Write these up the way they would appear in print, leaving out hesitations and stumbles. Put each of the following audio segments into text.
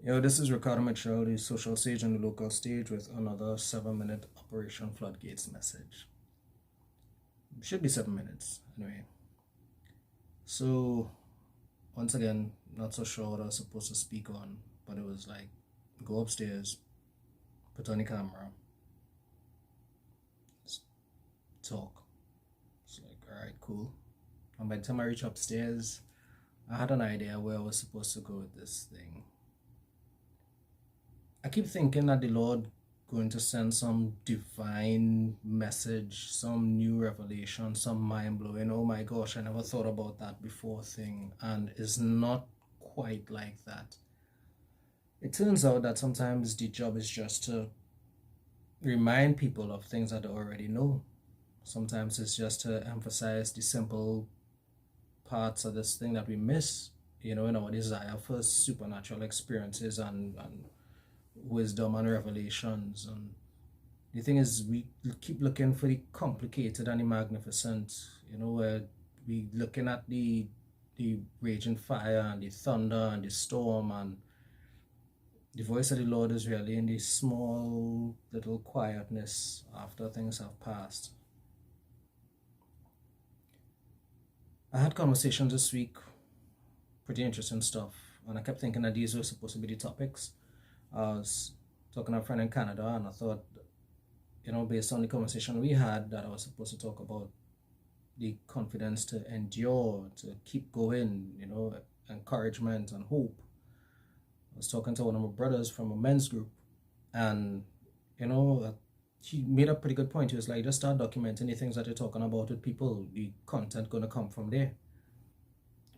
This is Ricardo Mitchell, the social stage and the local stage, with another 7 minute Operation Floodgates message. Should be 7 minutes, anyway. So, once again, not so sure what I was supposed to speak on, but it was like go upstairs, put on the camera, talk. It's like, alright, cool. And by the time I reach upstairs, I had an idea where I was supposed to go with this thing. I keep thinking that the Lord going to send some divine message, some new revelation, some mind blowing, oh my gosh, I never thought about that before thing, and it's not quite like that. It turns out that sometimes the job is just to remind people of things that they already know. Sometimes it's just to emphasize the simple parts of this thing that we miss, in our desire for supernatural experiences and wisdom and revelations. And the thing is, we keep looking for the complicated and the magnificent, where we looking at the raging fire and the thunder and the storm, and the voice of the Lord is really in the small little quietness after things have passed. I had conversations this week, pretty interesting stuff, and I kept thinking that these were supposed to be the topics. I was talking to a friend in Canada, and I thought, based on the conversation we had, that I was supposed to talk about the confidence to endure, to keep going, encouragement and hope. I was talking to one of my brothers from a men's group, and, he made a pretty good point. He was like, just start documenting the things that you're talking about with people. The content going to come from there.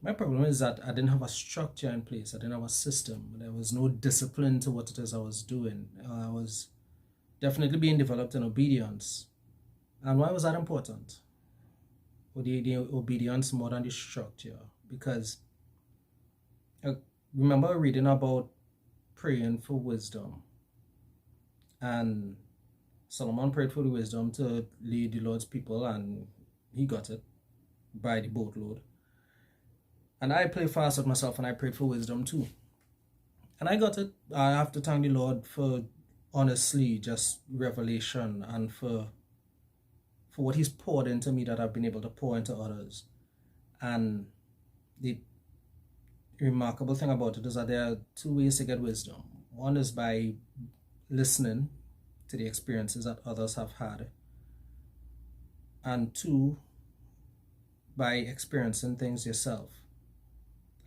My problem is that I didn't have a structure in place. I didn't have a system. There was no discipline to what it is I was doing. I was definitely being developed in obedience. And why was that important? Or the obedience more than the structure? Because I remember reading about praying for wisdom. And Solomon prayed for the wisdom to lead the Lord's people, and he got it by the boatload. And I played fast with myself, and I prayed for wisdom too. And I got it. I have to thank the Lord for, honestly, just revelation, and for what He's poured into me that I've been able to pour into others. And the remarkable thing about it is that there are two ways to get wisdom. One is by listening to the experiences that others have had, and two, by experiencing things yourself.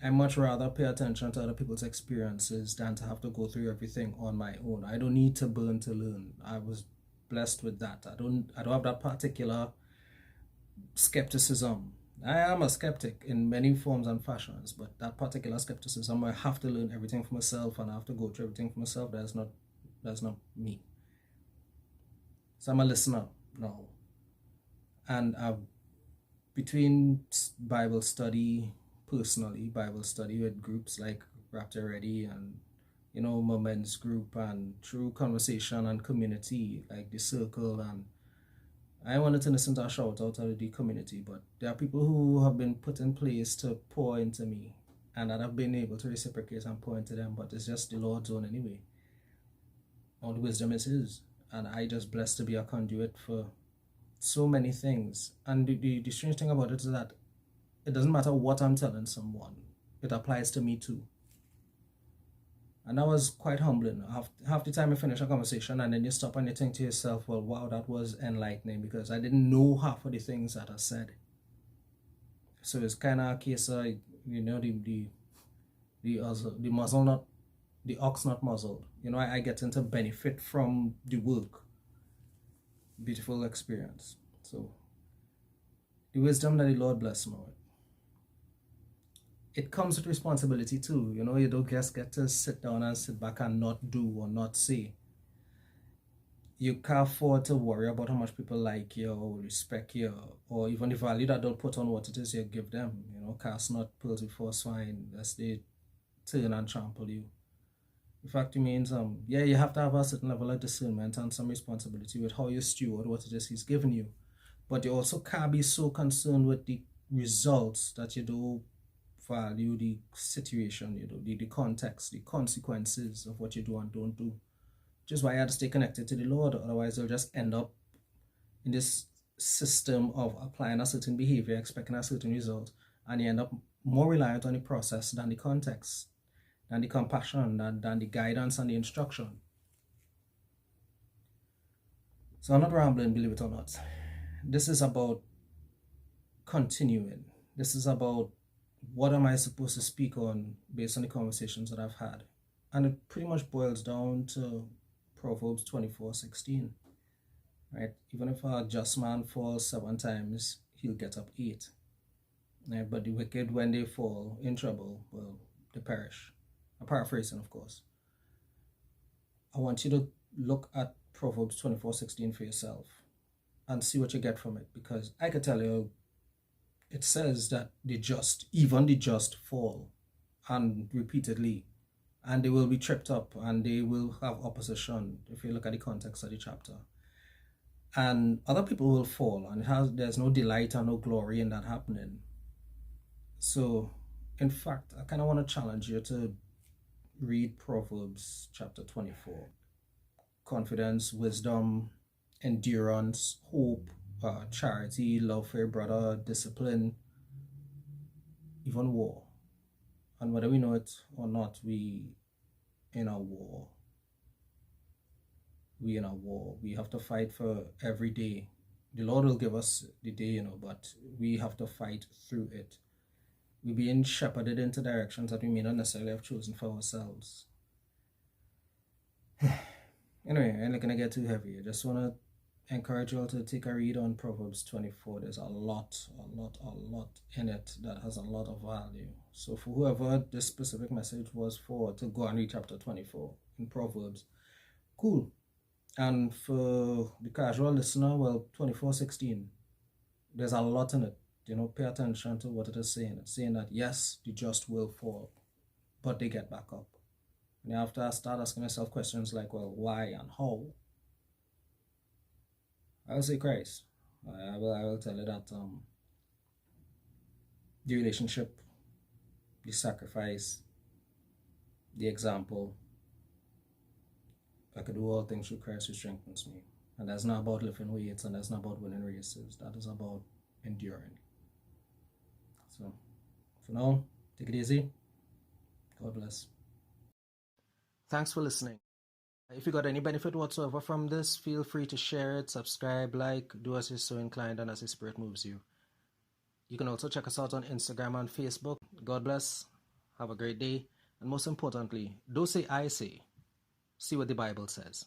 I much rather pay attention to other people's experiences than to have to go through everything on my own. I don't need to burn to learn. I was blessed with that. I don't have that particular skepticism. I am a skeptic in many forms and fashions, but that particular skepticism, I have to learn everything for myself and I have to go through everything for myself. That's not me. So I'm a listener now. And between Bible study, personally, Bible study with groups like Raptor Ready and, my men's group, and through conversation and community like the circle, and I wanted to listen to a shout out of the community, but there are people who have been put in place to pour into me, and that I've been able to reciprocate and pour into them, but it's just the Lord's own anyway. All the wisdom is His, and I just blessed to be a conduit for so many things. And the strange thing about it is that it doesn't matter what I'm telling someone, it applies to me too. And that was quite humbling. Half the time you finish a conversation and then you stop and you think to yourself, well, wow, that was enlightening, because I didn't know half of the things that I said. So it's kind of a case of, the muzzle not, the ox not muzzled. I get into benefit from the work. Beautiful experience. So the wisdom that the Lord bless me with, it comes with responsibility too. You don't just get to sit down and sit back and not do or not say. You can't afford to worry about how much people like you or respect you, or even the value that they'll put on what it is you give them. Cast not pearls before swine, lest they turn and trample you. The fact remains, you have to have a certain level of discernment and some responsibility with how you steward what it is He's given you. But you also can't be so concerned with the results that you do value the situation, the context, the consequences of what you do and don't do. Which is why I had to stay connected to the Lord. Otherwise, they'll just end up in this system of applying a certain behavior, expecting a certain result, and you end up more reliant on the process than the context, than the compassion, than the guidance and the instruction. So I'm not rambling, believe it or not. This is about continuing. This is about what am I supposed to speak on based on the conversations that I've had. And it pretty much boils down to Proverbs 24:16. Right? Even if a just man falls 7 times, he'll get up 8. Right? But the wicked, when they fall in trouble, well, they perish. I'm paraphrasing, of course. I want you to look at Proverbs 24:16 for yourself and see what you get from it, because I can tell you, it says that even the just fall, and repeatedly, and they will be tripped up and they will have opposition if you look at the context of the chapter. And other people will fall, and there's no delight and no glory in that happening. So, in fact, I kind of want to challenge you to read Proverbs chapter 24. Confidence, wisdom, endurance, hope, charity, love for your brother, discipline, even war. And whether we know it or not, we in a war. We in a war. We have to fight for every day. The Lord will give us the day, but we have to fight through it. We're being shepherded into directions that we may not necessarily have chosen for ourselves. Anyway, I ain't looking to get too heavy. I just want to encourage you all to take a read on Proverbs 24. There's a lot in it that has a lot of value. So for whoever this specific message was for, to go and read chapter 24 in Proverbs, cool. And for the casual listener, well, 24:16, there's a lot in it. Pay attention to what it is saying. It's saying that, yes, the just will fall, but they get back up. And you have to start asking yourself questions like, well, why and how? I'll say Christ. I will tell you that the relationship, the sacrifice, the example, I could do all things through Christ who strengthens me. And that's not about lifting weights, and that's not about winning races. That is about enduring. So, for now, take it easy. God bless. Thanks for listening. If you got any benefit whatsoever from this, feel free to share it, subscribe, like, do as you're so inclined and as the Spirit moves you. You can also check us out on Instagram and Facebook. God bless. Have a great day. And most importantly, don't say I say. See what the Bible says.